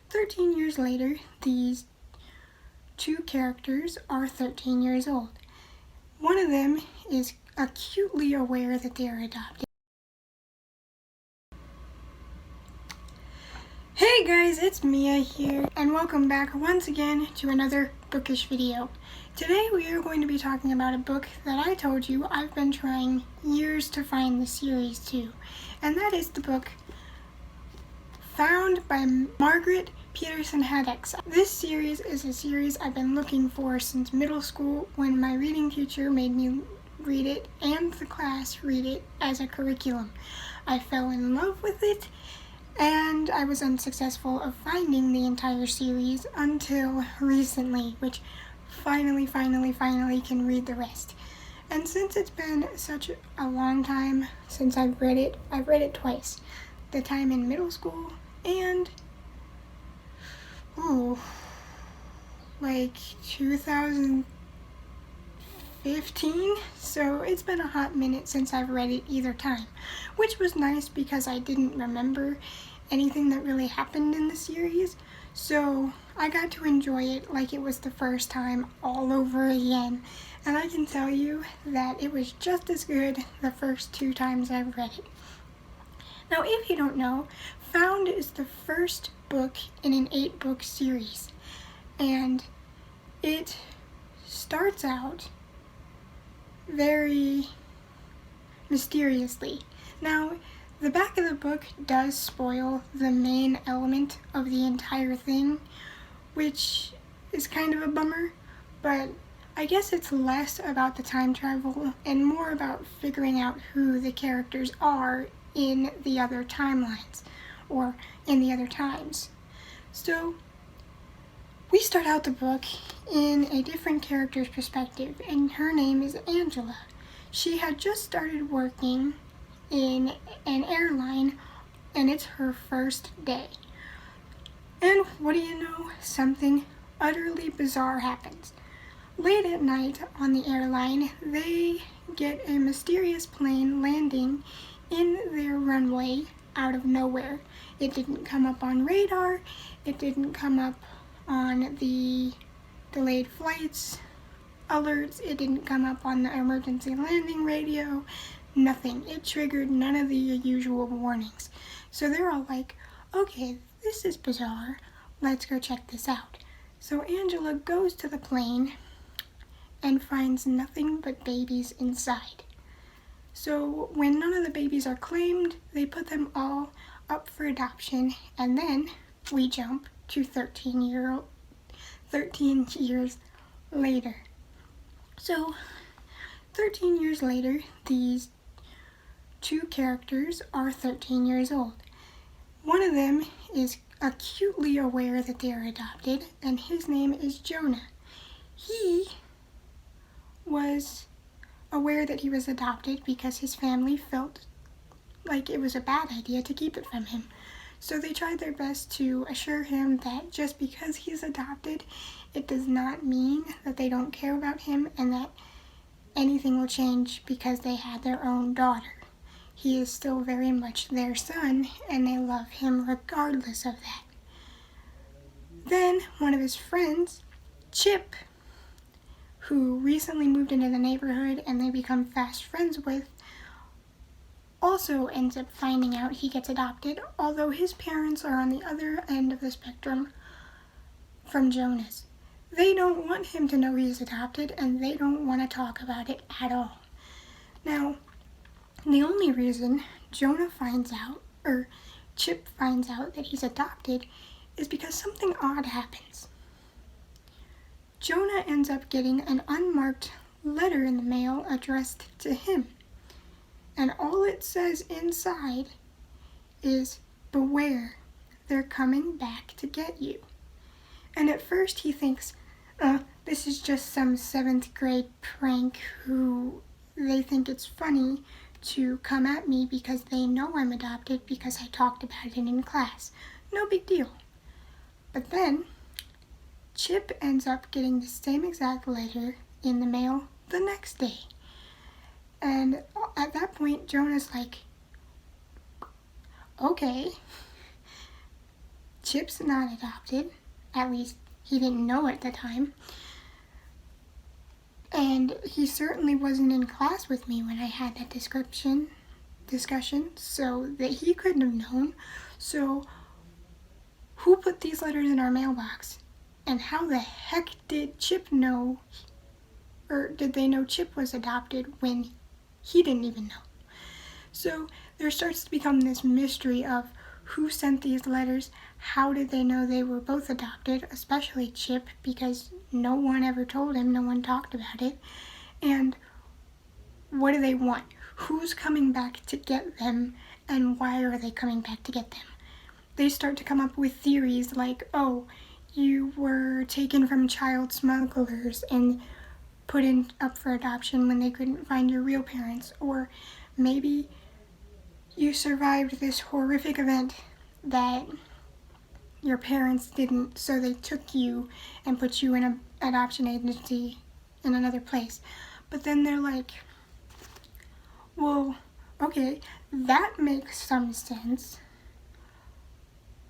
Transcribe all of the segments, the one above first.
13 years later, these two characters are 13 years old. One of them is acutely aware that they are adopted. Hey guys, it's Mia here, and welcome back once again to another bookish video. Today we are going to be talking about a book that I told you I've been trying years to find the series to, and that is the book Found by Margaret Peterson Haddix. This series is a series I've been looking for since middle school when my reading teacher made me read it and the class read it as a curriculum. I fell in love with it and I was unsuccessful of finding the entire series until recently, which finally can read the rest. And since it's been such a long time since I've read it twice. The time in middle school and like 2015, so it's been a hot minute since I've read it either time, which was nice because I didn't remember anything that really happened in the series, so I got to enjoy it like it was the first time all over again, and I can tell you that it was just as good the first two times I've read it. Now, if you don't know, Found is the first book in an 8-book series, and it starts out very mysteriously. Now, the back of the book does spoil the main element of the entire thing, which is kind of a bummer, but I guess it's less about the time travel and more about figuring out who the characters are in the other timelines, or in the other times. So, we start out the book in a different character's perspective, and her name is Angela. She had just started working in an airline, and it's her first day. And what do you know? Something utterly bizarre happens. Late at night on the airline, they get a mysterious plane landing in their runway out of nowhere. It didn't come up on radar, it didn't come up on the delayed flights alerts, it didn't come up on the emergency landing radio, nothing. It triggered none of the usual warnings. So they're all like, okay, this is bizarre, let's go check this out. So Angela goes to the plane and finds nothing but babies inside. So when none of the babies are claimed, they put them all up for adoption, and then we jump to 13 years later. So 13 years later, these two characters are 13 years old. One of them is acutely aware that they are adopted, and his name is Jonah. He was aware that he was adopted because his family felt like it was a bad idea to keep it from him. So they tried their best to assure him that just because he's adopted, it does not mean that they don't care about him and that anything will change because they had their own daughter. He is still very much their son, and they love him regardless of that. Then one of his friends, Chip, who recently moved into the neighborhood and they become fast friends with, also ends up finding out he gets adopted, although his parents are on the other end of the spectrum from Jonah's. They don't want him to know he's adopted, and they don't want to talk about it at all. Now, the only reason Chip finds out that he's adopted is because something odd happens. Jonah ends up getting an unmarked letter in the mail addressed to him. And all it says inside is, "Beware, they're coming back to get you." And at first he thinks, this is just some 7th grade prank who they think it's funny to come at me because they know I'm adopted because I talked about it in class. No big deal. But then Chip ends up getting the same exact letter in the mail the next day. And at that point, Jonah's like, okay. Chip's not adopted. At least he didn't know at the time. And he certainly wasn't in class with me when I had that discussion, so that he couldn't have known. So who put these letters in our mailbox? And how the heck did Chip know, or did they know Chip was adopted when he didn't even know? So there starts to become this mystery of who sent these letters, how did they know they were both adopted, especially Chip, because no one ever told him, no one talked about it, and what do they want? Who's coming back to get them, and why are they coming back to get them? They start to come up with theories like, oh, you were taken from child smugglers and put up for adoption when they couldn't find your real parents, or maybe you survived this horrific event that your parents didn't, so they took you and put you in an adoption agency in another place. But then they're like, well, okay, that makes some sense,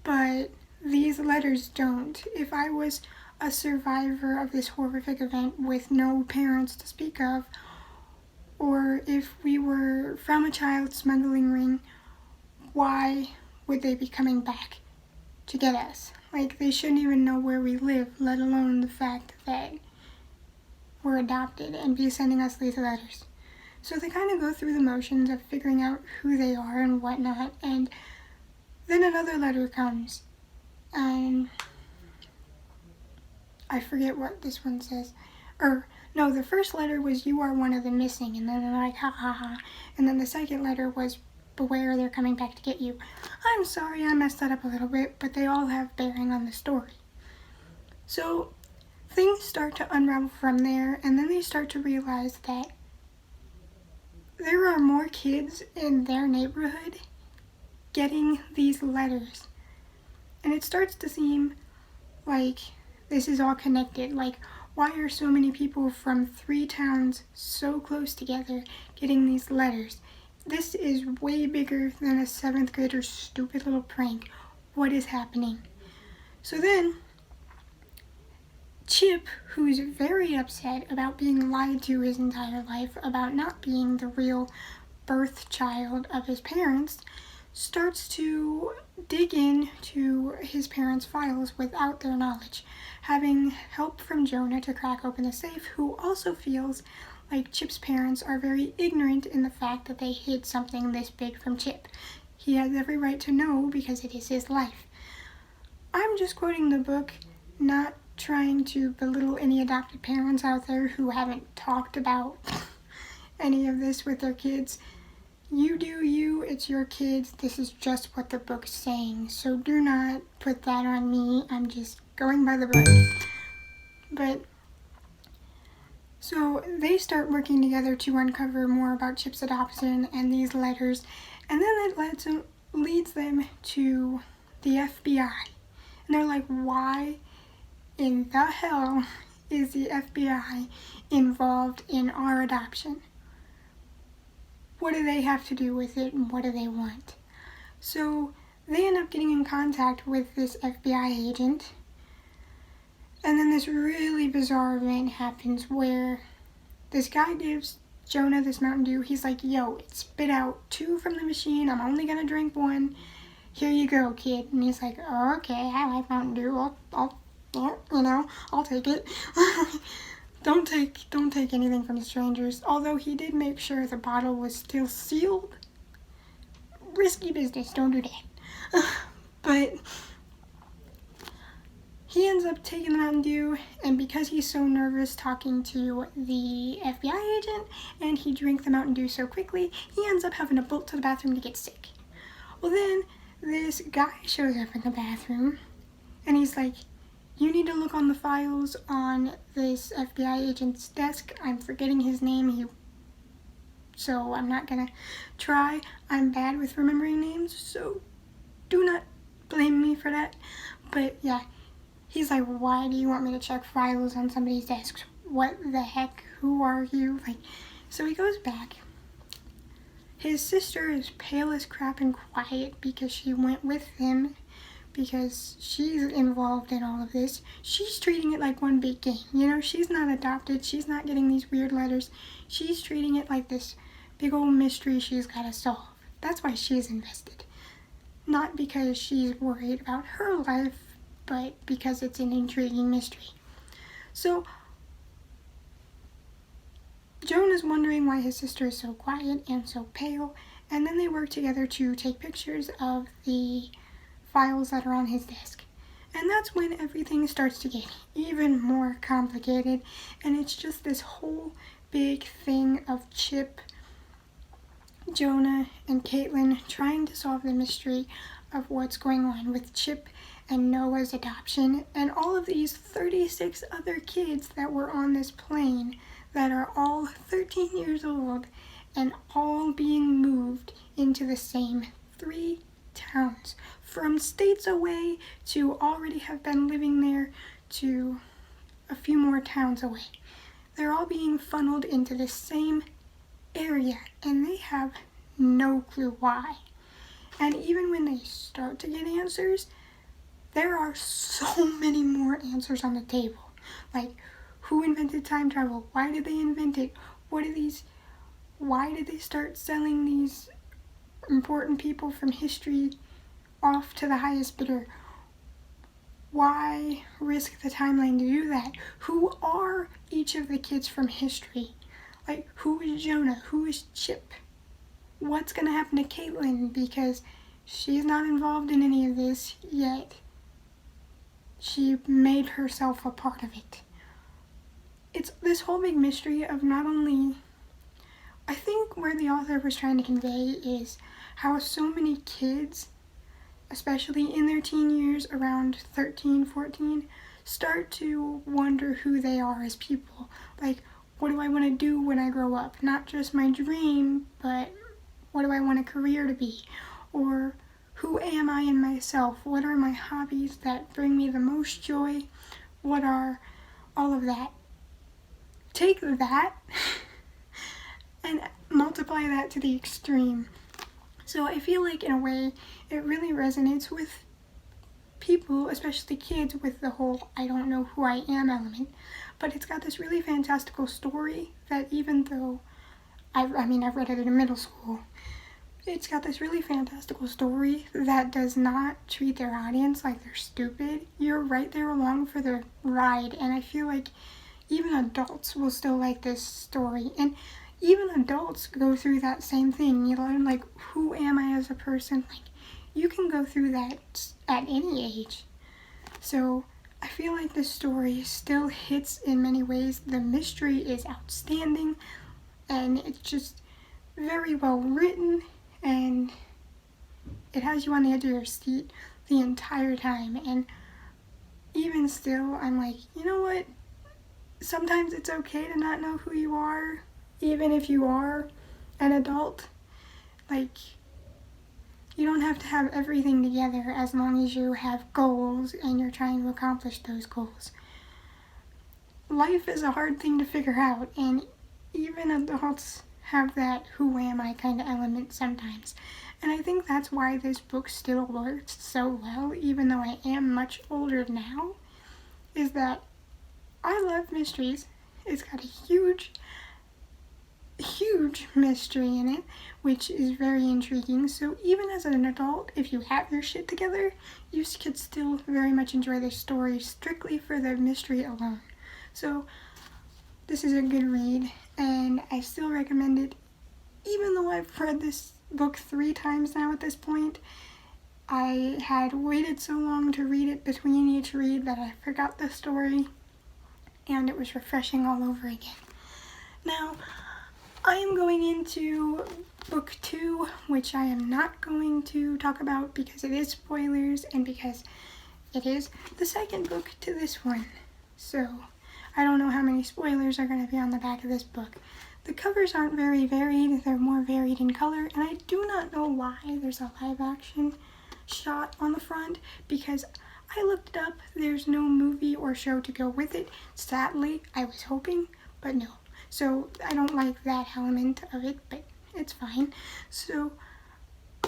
but these letters don't. If I was a survivor of this horrific event with no parents to speak of, or if we were from a child smuggling ring, why would they be coming back to get us? Like, they shouldn't even know where we live, let alone the fact that we're adopted, and be sending us these letters. So they kind of go through the motions of figuring out who they are and whatnot, and then another letter comes, and I forget what this one says. No, the first letter was, you are one of the missing, and then they're like, ha ha ha. And then the second letter was, beware, they're coming back to get you. I'm sorry, I messed that up a little bit, but they all have bearing on the story. So things start to unravel from there, and then they start to realize that there are more kids in their neighborhood getting these letters. And it starts to seem like this is all connected. Like, why are so many people from 3 towns so close together getting these letters? This is way bigger than a 7th grader's stupid little prank. What is happening? So then, Chip, who's very upset about being lied to his entire life, about not being the real birth child of his parents, starts to dig into his parents' files without their knowledge, having help from Jonah to crack open the safe, who also feels like Chip's parents are very ignorant in the fact that they hid something this big from Chip. He has every right to know because it is his life. I'm just quoting the book, not trying to belittle any adopted parents out there who haven't talked about any of this with their kids. You do you, it's your kids, this is just what the book's saying, so do not put that on me, I'm just going by the book. But, so they start working together to uncover more about Chip's adoption and these letters, and then it leads them to the FBI. And they're like, why in the hell is the FBI involved in our adoption? What do they have to do with it, and what do they want? So they end up getting in contact with this FBI agent, and then this really bizarre event happens where this guy gives Jonah this Mountain Dew. He's like, yo, it spit out 2 from the machine, I'm only gonna drink 1. Here you go, kid. And he's like, oh, okay, I like Mountain Dew, I'll take it. Don't take anything from strangers, although he did make sure the bottle was still sealed. Risky business, don't do that. But he ends up taking the Mountain Dew, and because he's so nervous talking to the FBI agent, and he drank the Mountain Dew so quickly, he ends up having to bolt to the bathroom to get sick. Well then, this guy shows up in the bathroom, and he's like, you need to look on the files on this FBI agent's desk. I'm forgetting his name, so I'm not gonna try. I'm bad with remembering names, so do not blame me for that. But yeah, he's like, why do you want me to check files on somebody's desk? What the heck? Who are you? So he goes back. His sister is pale as crap and quiet because she went with him because she's involved in all of this. She's treating it like one big game. You know, she's not adopted. She's not getting these weird letters. She's treating it like this big old mystery she's got to solve. That's why she's invested. Not because she's worried about her life, but because it's an intriguing mystery. So, Joan is wondering why his sister is so quiet and so pale, and then they work together to take pictures of the files that are on his desk. And that's when everything starts to get even more complicated, and it's just this whole big thing of Chip, Jonah, and Caitlin trying to solve the mystery of what's going on with Chip and Noah's adoption, and all of these 36 other kids that were on this plane that are all 13 years old and all being moved into the same 3 towns, from states away to already have been living there to a few more towns away. They're all being funneled into the same area, and they have no clue why. And even when they start to get answers, there are so many more answers on the table. Like, who invented time travel? Why did they invent it? Why did they start selling these important people from history off to the highest bidder? Why risk the timeline to do that? Who are each of the kids from history? Like, who is Jonah? Who is Chip? What's going to happen to Caitlin? Because she's not involved in any of this, yet she made herself a part of it. It's this whole big mystery of not only, I think where the author was trying to convey is how so many kids, especially in their teen years, around 13, 14, start to wonder who they are as people. Like, what do I want to do when I grow up? Not just my dream, but what do I want a career to be? Or who am I in myself? What are my hobbies that bring me the most joy? What are all of that? Take that and multiply that to the extreme. So I feel like in a way it really resonates with people, especially kids, with the whole I don't know who I am element. But it's got this really fantastical story that even though I've read it in middle school, it's got this really fantastical story that does not treat their audience like they're stupid. You're right there along for the ride, and I feel like even adults will still like this story. And even adults go through that same thing. You learn, like, who am I as a person? Like, you can go through that at any age. So I feel like this story still hits in many ways. The mystery is outstanding, and it's just very well written, and it has you on the edge of your seat the entire time. And even still, I'm like, you know what? Sometimes it's okay to not know who you are, even if you are an adult. Like, you don't have to have everything together as long as you have goals and you're trying to accomplish those goals. Life is a hard thing to figure out, and even adults have that who am I kind of element sometimes. And I think that's why this book still works so well, even though I am much older now, is that I love mysteries. It's got a huge mystery in it, which is very intriguing. So even as an adult, if you have your shit together, you could still very much enjoy the story strictly for the mystery alone. So this is a good read, and I still recommend it, even though I've read this book 3 times now at this point. I had waited so long to read it between each read that I forgot the story, and it was refreshing all over again. Now, I am going into book 2, which I am not going to talk about because it is spoilers and because it is the second book to this one. So, I don't know how many spoilers are going to be on the back of this book. The covers aren't very varied, they're more varied in color, and I do not know why there's a live action shot on the front, because I looked it up, there's no movie or show to go with it. Sadly, I was hoping, but no. So I don't like that element of it, but it's fine. So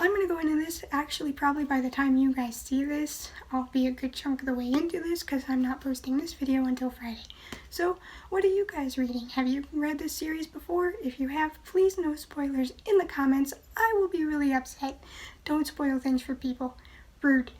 I'm going to go into this, actually probably by the time you guys see this, I'll be a good chunk of the way into this because I'm not posting this video until Friday. So, what are you guys reading? Have you read this series before? If you have, please no spoilers in the comments. I will be really upset. Don't spoil things for people. Rude.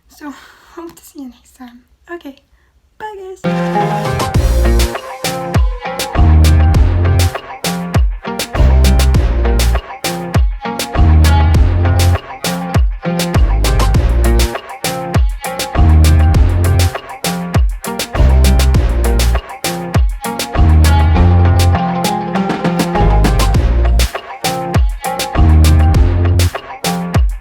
So, hope to see you next time. Okay, bye guys!